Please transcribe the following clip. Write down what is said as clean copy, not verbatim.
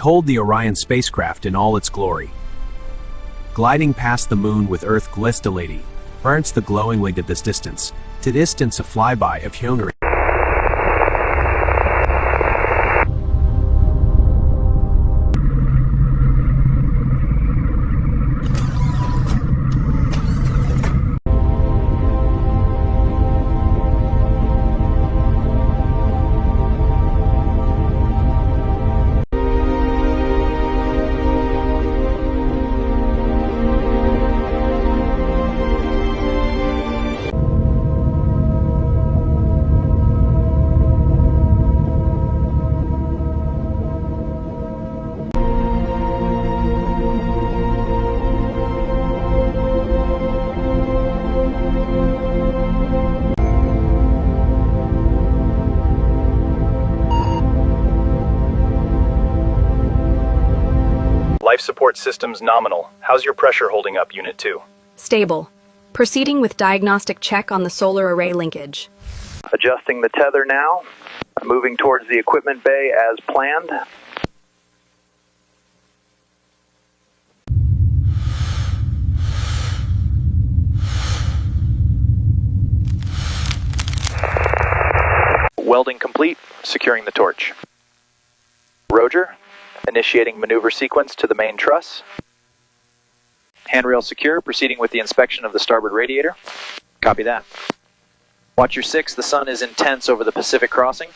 Behold the Orion spacecraft in all its glory. Gliding past the moon with Earth glistellating, burns the glowing light at this distance, to distance a flyby of Hungary. Life support systems nominal. How's your pressure holding up, Unit 2? Stable. Proceeding with diagnostic check on the solar array linkage. Adjusting the tether now. Moving towards the equipment bay as planned. Welding complete. Securing the torch. Roger. Initiating maneuver sequence to the main truss. Handrail secure, proceeding with the inspection of the starboard radiator. Copy that. Watch your 6, the sun is intense over the Pacific crossing.